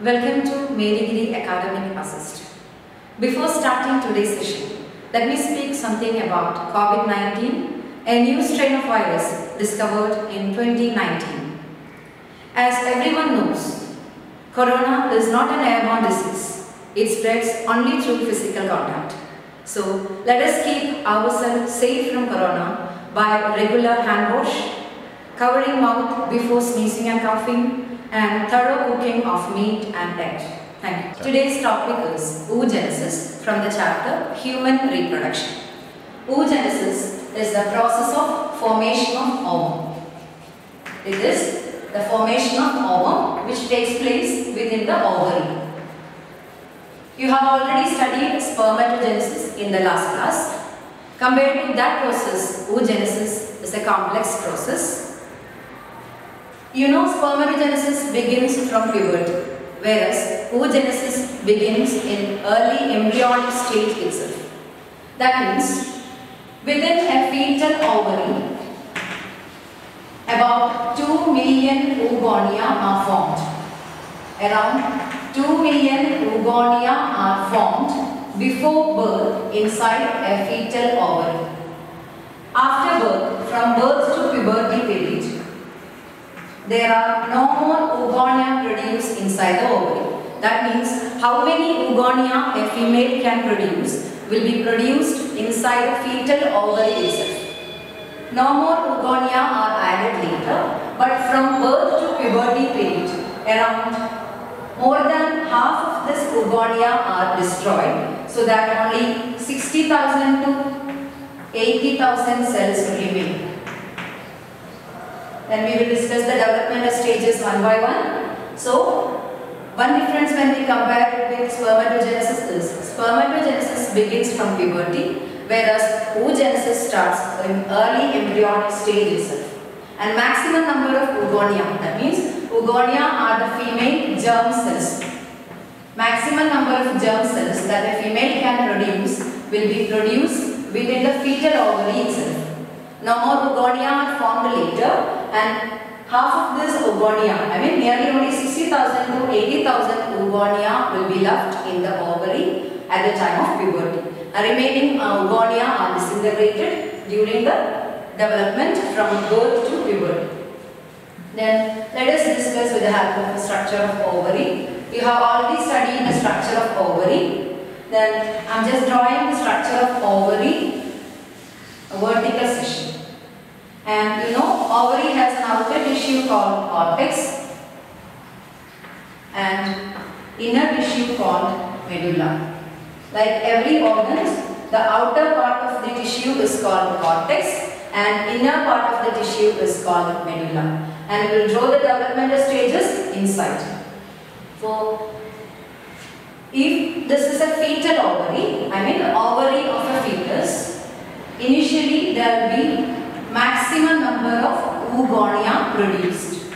Welcome to Merigiri Academic Assist. Before starting today's session, let me speak something about COVID-19, a new strain of virus discovered in 2019. As everyone knows, Corona is not an airborne disease. It spreads only through physical contact. So, let us keep ourselves safe from Corona by regular hand wash, covering mouth before sneezing and coughing, and thorough cooking of meat and egg. Thank you. Today's topic is oogenesis from the chapter Human Reproduction. Oogenesis is the process of formation of ovum. It is the formation of ovum which takes place within the ovary. You have already studied spermatogenesis in the last class. Compared to that process, oogenesis is a complex process. You know, spermatogenesis begins from puberty, whereas oogenesis begins in early embryonic stage itself. That means, within a fetal ovary, about 2 million oogonia are formed. Around 2 million oogonia are formed before birth inside a fetal ovary. After birth, from birth to puberty period, there are no more oogonia produced inside the ovary. That means how many oogonia a female can produce will be produced inside the fetal ovary itself. No more oogonia are added later, but from birth to puberty period, around more than half of this oogonia are destroyed, so that only 60,000 to 80,000 cells remain. Then we will discuss the developmental stages one by one. So, one difference when we compare it with spermatogenesis is spermatogenesis begins from puberty, whereas oogenesis starts in early embryonic stage itself. And maximum number of oogonia, that means oogonia are the female germ cells. Maximum number of germ cells that a female can produce will be produced within the fetal ovary itself. No more oogonia are formed later, and half of this oogonia, nearly only 60,000 to 80,000 oogonia will be left in the ovary at the time of puberty. The remaining oogonia are disintegrated during the development from birth to puberty. Then let us discuss with the help of the structure of ovary. You have already studied the structure of ovary. Then I am just drawing the structure of ovary, a vertical section. And you know, ovary has an outer tissue called cortex and inner tissue called medulla. Like every organ, the outer part of the tissue is called cortex and inner part of the tissue is called medulla. And we will draw the developmental stages inside. So, if this is a fetal ovary, ovary of a fetus, initially there will be maximum number of oogonia produced.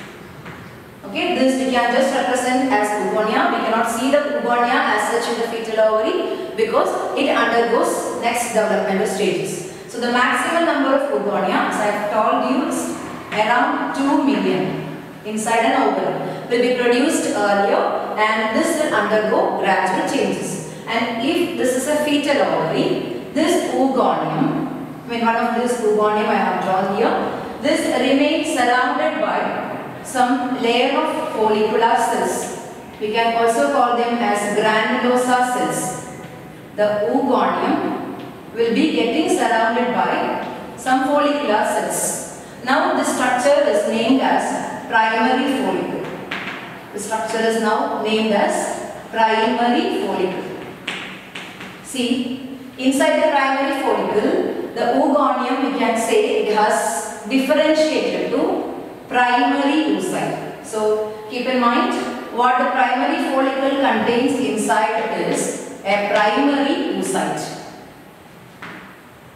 Okay, this we can just represent as oogonia. We cannot see the oogonia as such in the fetal ovary because it undergoes next developmental stages. So the maximum number of oogonia, as I have told you, is around 2 million inside an ovary will be produced earlier, and this will undergo gradual changes. And if this is a fetal ovary, this oogonium, one of these oogonium I have drawn here, this remains surrounded by some layer of follicular cells. We can also call them as granulosa cells. The oogonium will be getting surrounded by some follicular cells. Now this structure is named as primary follicle. The structure is now named as primary follicle. See, inside the primary follicle, the oogonium, we can say it has differentiated to primary oocyte. So keep in mind what the primary follicle contains inside is a primary oocyte.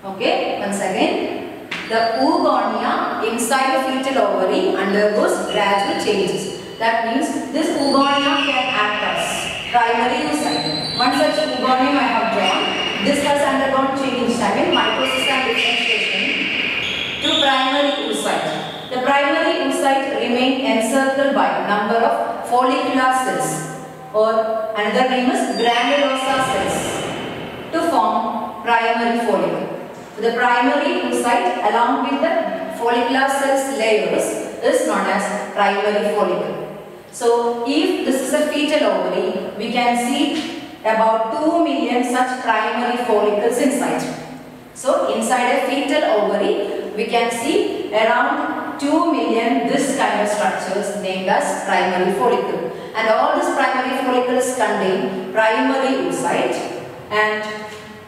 Okay, once again, the oogonia inside the fetal ovary undergoes gradual changes. That means this oogonia can act as primary oocyte. One such oogonium I have drawn. This has undergone change, mitosis and differentiation to primary oocyte. The primary oocyte remain encircled by a number of follicular cells. or another name is granulosa cells to form primary follicle. So the primary oocyte along with the follicular cells layers is known as primary follicle. So if this is a fetal ovary, we can see about 2 million such primary follicles inside. So inside a fetal ovary, we can see around 2 million this kind of structures named as primary follicle. And all these primary follicles contain primary oocyte, and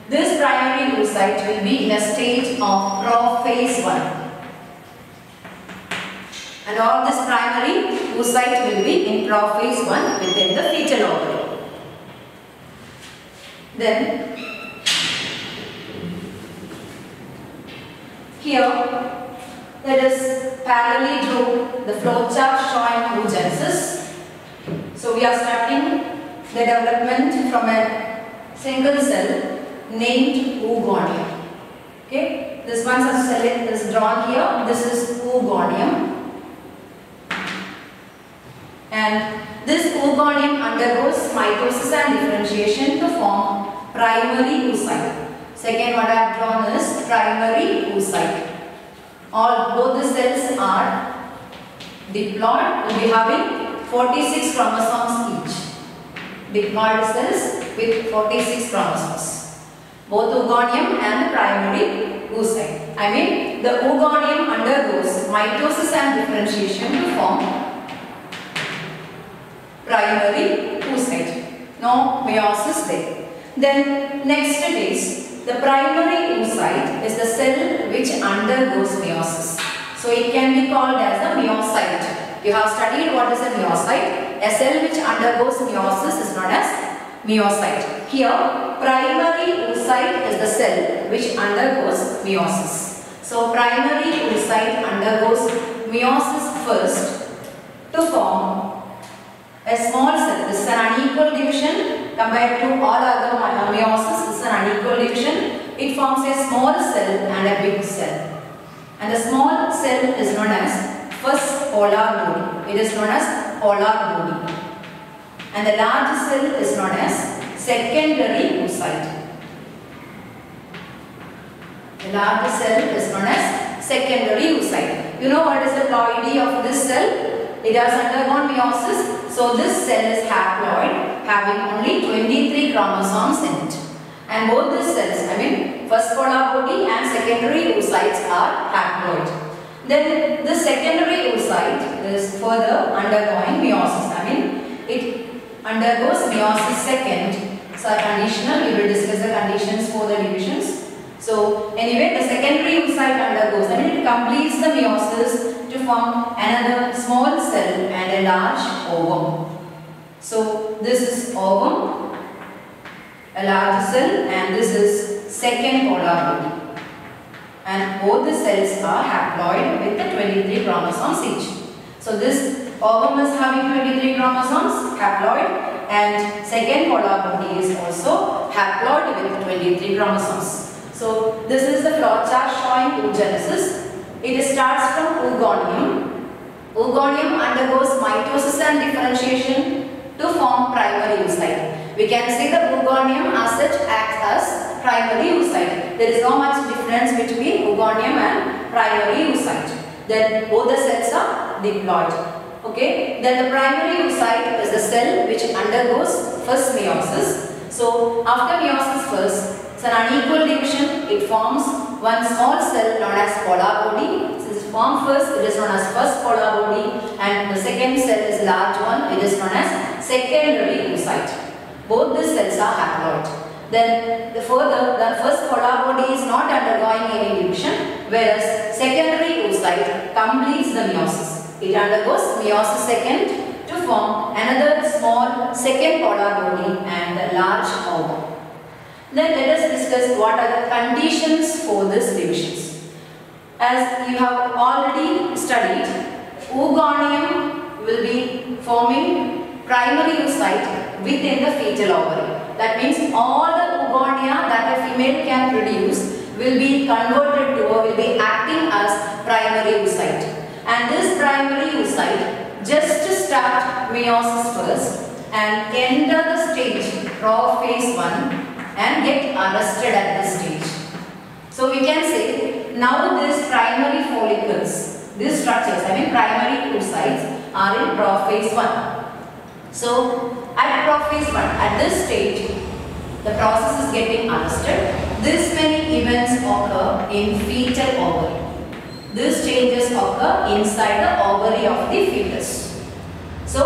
this primary oocyte will be in a stage of prophase 1. And all this primary oocyte will be in prophase 1 within the fetal ovary. Then here let us parallelly draw the flowchart showing oogenesis. So we are starting the development from a single cell named oogonium. Okay, this one cell is drawn here. This is oogonium. And this oogonium undergoes mitosis and differentiation to form primary oocyte. Second what I have drawn is primary oocyte. Both the cells are diploid, will be having 46 chromosomes each. Diploid cells with 46 chromosomes. Both oogonium and the primary oocyte. I mean the oogonium undergoes mitosis and differentiation to form primary oocyte. No meiosis there. Then next it is the primary oocyte is the cell which undergoes meiosis. So it can be called as a meiocyte. You have studied what is a meiocyte. A cell which undergoes meiosis is known as meiocyte. Here primary oocyte is the cell which undergoes meiosis. So primary oocyte undergoes meiosis first to form a small cell. This is an unequal division compared to all other meiosis. This is an unequal division. It forms a small cell and a big cell. And the small cell is known as first polar body. It is known as polar body. And the large cell is known as secondary oocyte. The large cell is known as secondary oocyte. You know what is the ploidy of this cell? It has undergone meiosis, so this cell is haploid, having only 23 chromosomes in it. And both these cells, I mean first polar body and secondary oocytes are haploid. Then the secondary oocyte is further undergoing meiosis. I mean it undergoes meiosis second. So conditional, we will discuss the conditions for the divisions. So anyway, the secondary oocyte undergoes, I mean it completes the meiosis to form another small cell and a large ovum. So this is ovum, a large cell, and this is second polar body. And both the cells are haploid with the 23 chromosomes each. So this ovum is having 23 chromosomes, haploid, and second polar body is also haploid with 23 chromosomes. So this is the flowchart showing oogenesis. It starts from oogonium. Oogonium undergoes mitosis and differentiation to form primary oocyte. We can say the oogonium as such acts as primary oocyte. There is no much difference between oogonium and primary oocyte. Then both the cells are diploid. Okay. Then the primary oocyte is the cell which undergoes first meiosis. So after meiosis first, it's an unequal division. It forms one small cell known as polar body. Since it formed first, it is known as first polar body, and the second cell is large one. It is known as secondary oocyte. Both these cells are haploid. Then the first polar body is not undergoing any division, whereas secondary oocyte completes the meiosis. It undergoes meiosis second to form another small second polar body and a large ovum. Then let us discuss what are the conditions for these divisions. As you have already studied, oogonium will be forming primary oocyte within the fetal ovary. That means all the oogonia that a female can produce will be converted to or will be acting as primary oocyte. And this primary oocyte just start meiosis first and end prophase 1 and get arrested at this stage. So we can say now these primary follicles, these structures, primary oocytes are in prophase 1. So at prophase 1, at this stage, the process is getting arrested. This many events occur in fetal ovary. These changes occur inside the ovary of the fetus. So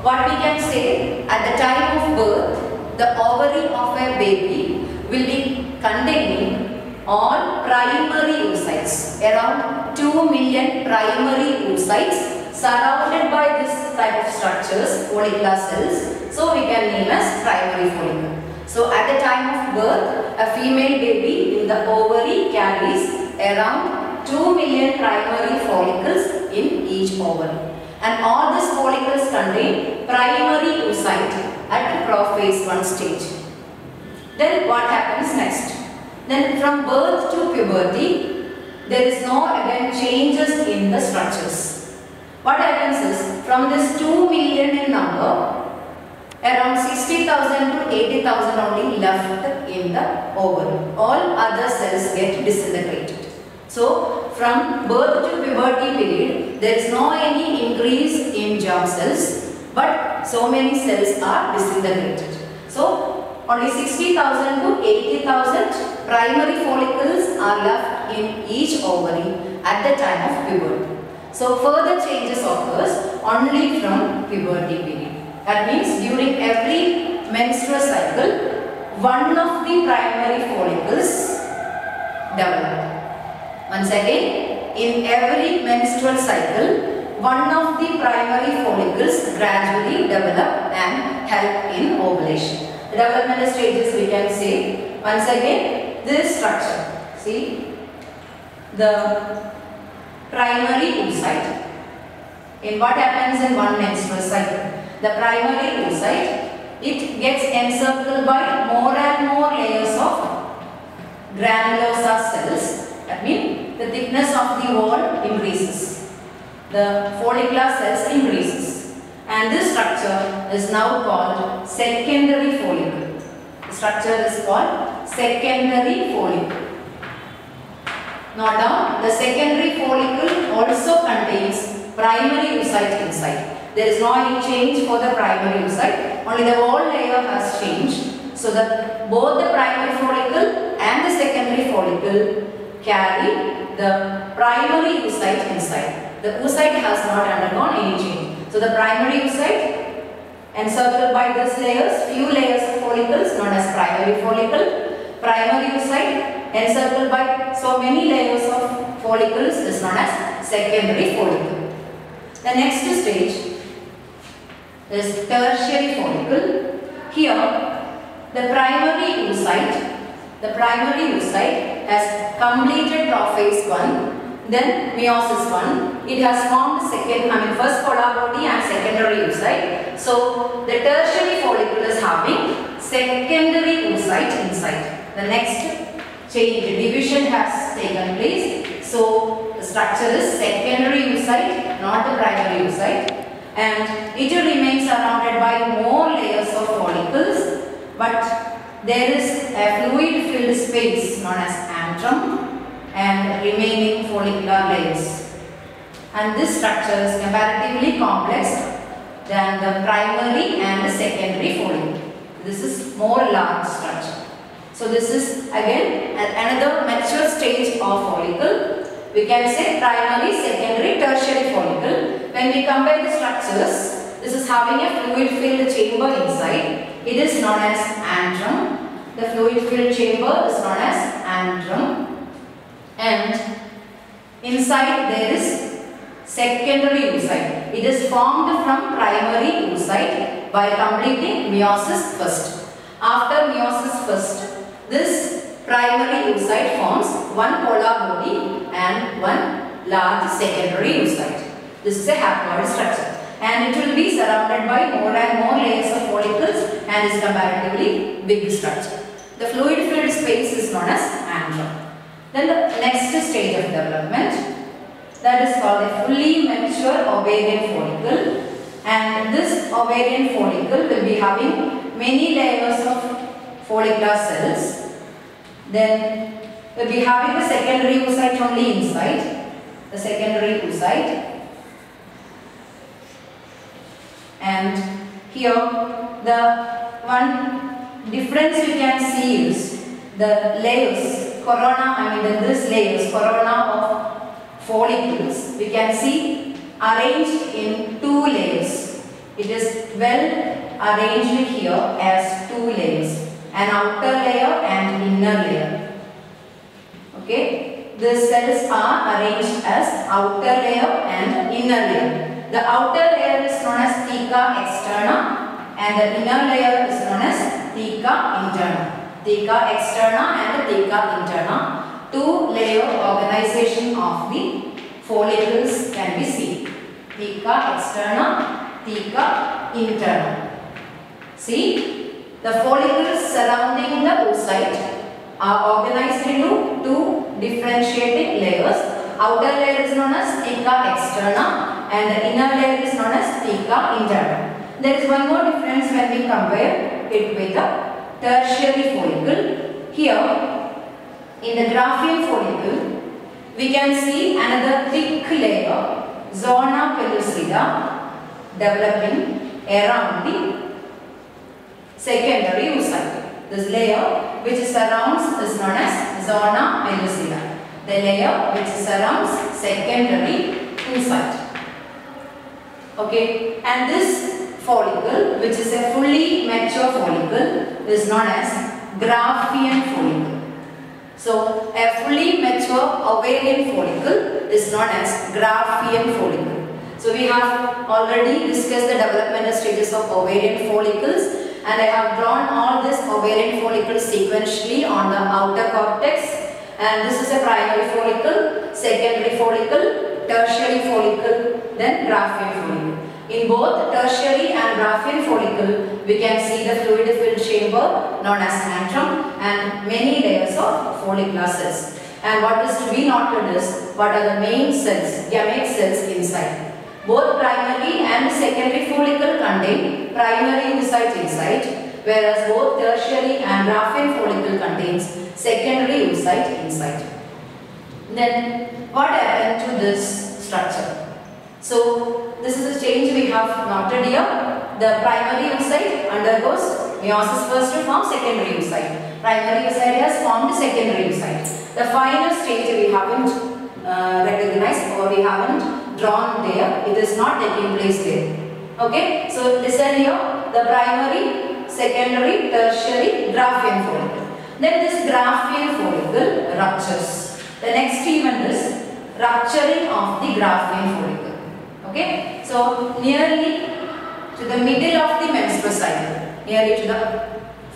what we can say, at the time of birth, the ovary of a baby will be containing all primary oocytes, around 2 million primary oocytes surrounded by this type of structures, follicular cells. So we can name as primary follicle. So at the time of birth, a female baby in the ovary carries around 2 million primary follicles in each ovary. And all these follicles contain primary oocyte at prophase 1 stage. Then what happens next? Then from birth to puberty, there is no again changes in the structures. What happens is, from this 2 million in number, around 60,000 to 80,000 only left in the ovary. All other cells get disintegrated. So from birth to puberty period, there is no any increase in germ cells, but so many cells are disintegrated. So only 60,000 to 80,000 primary follicles are left in each ovary at the time of puberty. So further changes occurs only from puberty period. That means during every menstrual cycle, one of the primary follicles develop. Once again, in every menstrual cycle, one of the primary follicles gradually develop and help in ovulation. The developmental stages we can say, once again, this structure. See, the primary oocyte. In what happens in one menstrual cycle? The primary oocyte, it gets encircled by more and more layers of granulosa cells. That means the thickness of the wall increases. The follicular cells increases. And this structure is now called secondary follicle. The structure is called secondary follicle. Note down, the secondary follicle also contains primary oocyte inside. There is no any change for the primary oocyte, only the wall layer has changed. So that both the primary follicle and the secondary follicle carry the primary oocyte inside. The oocyte has not undergone any change. So the primary oocyte encircled by these layers, few layers of follicles known as primary follicle. Primary oocyte encircled by so many layers of follicles is known as secondary follicle. The next stage is tertiary follicle. Here, the primary oocyte has completed prophase 1, then meiosis 1. It has formed first polar body and secondary oocyte. So the tertiary follicle is having secondary oocyte inside. The next change, division has taken place. So the structure is secondary oocyte, not the primary oocyte. And it will remain surrounded by more layers of follicles, but there is a fluid filled space known as antrum and remaining follicular layers. And this structure is comparatively complex than the primary and the secondary follicle. This is more large structure. So this is again another mature stage of follicle. We can say primary, secondary, tertiary follicle. When we compare the structures, this is having a fluid filled chamber inside. It is known as antrum. The fluid filled chamber is known as antrum. And inside there is secondary oocyte. It is formed from primary oocyte by completing meiosis first. After meiosis first, this primary oocyte forms one polar body and one large secondary oocyte. This is a haploid structure and it will be surrounded by more and more layers of follicles and is comparatively big structure. The fluid filled space is known as antrum. Then the next stage of development, that is called a fully mature ovarian follicle, and this ovarian follicle will be having many layers of follicular cells. Then we'll be having the secondary oocyte only inside. The secondary oocyte. And here the one difference we can see is the layers, corona, this layers, corona of follicles, we can see arranged in two layers. It is well arranged here as two layers, an outer layer and inner layer. Okay, the cells are arranged as outer layer and inner layer. The outer layer is known as theca externa and the inner layer is known as theca interna. Theca externa and theca interna, two layer organization of the follicles can be seen. Theca externa, theca interna. See, the follicles surrounding the oocyte are organized into two differentiating layers. Outer layer is known as theca externa and the inner layer is known as theca interna. There is one more difference when we compare it with the tertiary follicle. Here, in the Graafian follicle, we can see another thick layer, zona pellucida, developing around the secondary oocyte. This layer which surrounds is known as zona pellucida. The layer which surrounds secondary oocyte. Okay, and this follicle, which is a fully mature follicle, is known as Graafian follicle. So, a fully mature ovarian follicle is known as Graafian follicle. So, we have already discussed the developmental stages of ovarian follicles, and I have drawn all these ovarian follicles sequentially on the outer cortex. And this is a primary follicle, secondary follicle, tertiary follicle, then Graafian follicle. In both tertiary and Graafian follicle, we can see the fluid-filled chamber known as antrum and many layers of follicular cells. And what is to be noted is what are the main cells, gamete cells inside. Both primary and secondary follicle contain primary oocyte inside, whereas both tertiary and Graafian follicle contains secondary oocyte inside. Then what happened to this structure? So this is a change we have noted here. The primary oocyte undergoes meiosis first to form secondary oocyte. Primary oocyte has formed secondary oocyte. The final stage we haven't recognized or we haven't drawn there. It is not taking place there. Okay. So listen here. The primary, secondary, tertiary, Graafian follicle. Then this Graafian follicle ruptures. The next event is rupturing of the Graafian follicle. Okay, so nearly to the middle of the menstrual cycle, nearly to the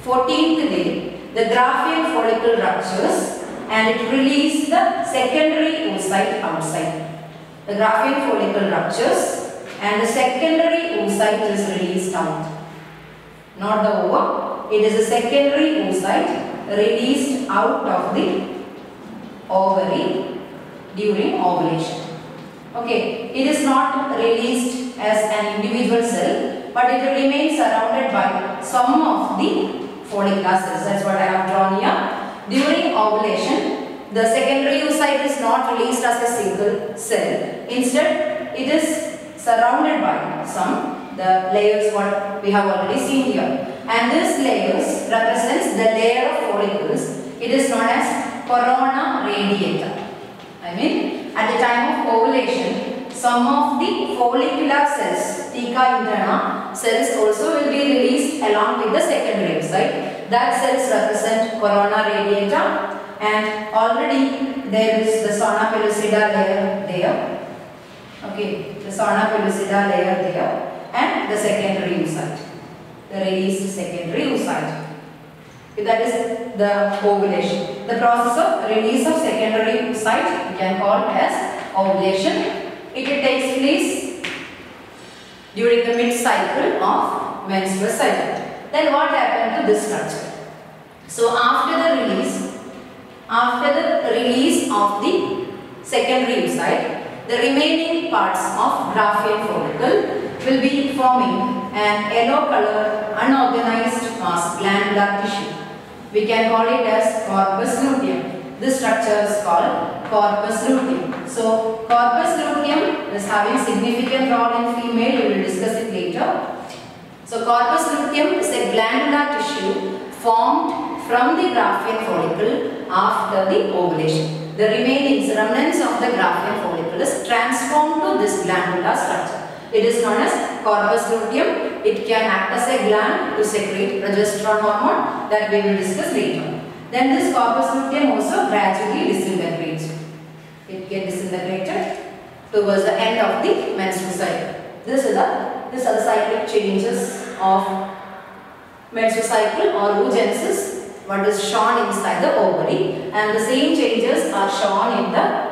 14th day, the Graafian follicle ruptures and it releases the secondary oocyte outside. The Graafian follicle ruptures and the secondary oocyte is released out. Not the ova, it is a secondary oocyte released out of the ovary during ovulation. Okay, it is not released as an individual cell, but it will remain surrounded by some of the follicular cells. That's what I have drawn here. During ovulation, the secondary oocyte is not released as a single cell. Instead, it is surrounded by the layers what we have already seen here. And this layers represents the layer of follicles. It is known as corona radiata. At the time of ovulation, some of the follicular cells, theca interna cells also will be released along with the secondary oocyte. That cells represent corona radiata and already there is the zona pellucida layer there. Okay, the zona pellucida layer there and the secondary oocyte, the released secondary oocyte. That is the ovulation. The process of release of secondary oocyte we can call as ovulation. It takes place during the mid-cycle of menstrual cycle. Then what happened to this structure? So after the release of the secondary oocyte, The remaining parts of Graafian follicle will be forming an yellow color unorganized mass glandular tissue. We can call it as corpus luteum. This structure is called corpus luteum. So corpus luteum is having significant role in female. We will discuss it later. So corpus luteum is a glandular tissue formed from the Graafian follicle after the ovulation. The remnants of the Graafian follicle is transformed to this glandular structure. It is known as corpus luteum. It can act as a gland to secrete progesterone hormone that we will discuss later. Then this corpus luteum also gradually disintegrates. It gets disintegrated towards the end of the menstrual cycle. These are the cyclic changes of menstrual cycle or oogenesis, what is shown inside the ovary, and the same changes are shown in the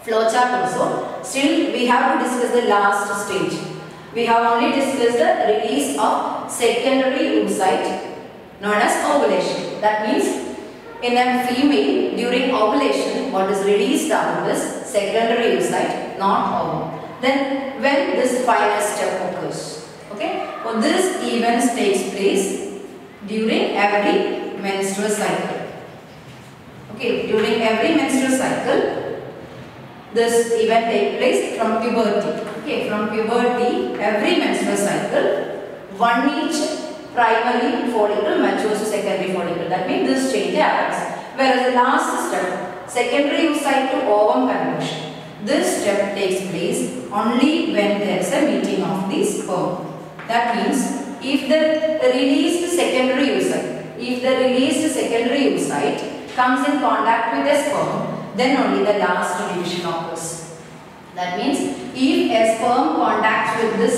flowchart also. Still, we have to discuss the last stage. We have only discussed the release of secondary oocyte known as ovulation. That means in a female during ovulation, what is released out is secondary oocyte, not ovum. Then when this final step occurs, okay, so this event takes place during every menstrual cycle. Okay, during every menstrual cycle, this event takes place from puberty. Okay, from puberty, every menstrual cycle, one each primary follicle matures to secondary follicle. That means this change happens. Whereas the last step, secondary oocyte to ovum conversion, this step takes place only when there is a meeting of the sperm. That means if the released secondary oocyte comes in contact with a sperm, then only the last division occurs. That means if a sperm contacts with this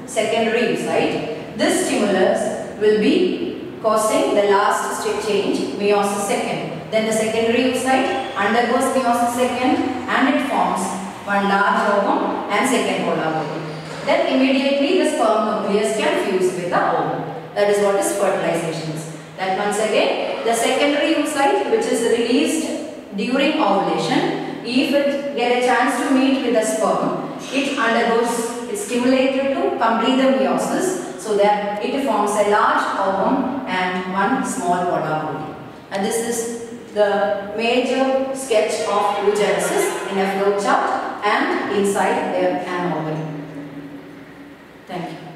secondary oocyte, this stimulus will be causing the last change, meiosis second. Then the secondary oocyte undergoes meiosis second and it forms one large ovum and second polar ovum. Then immediately the sperm nucleus can fuse with the ovum. That is what is fertilization. That once again, the secondary oocyte which is released during ovulation, if it get a chance to meet with the sperm, it's stimulated to complete the meiosis so that it forms a large ovum and one small polar body. And this is the major sketch of oogenesis in a flow chart and inside there an ovary. Thank you.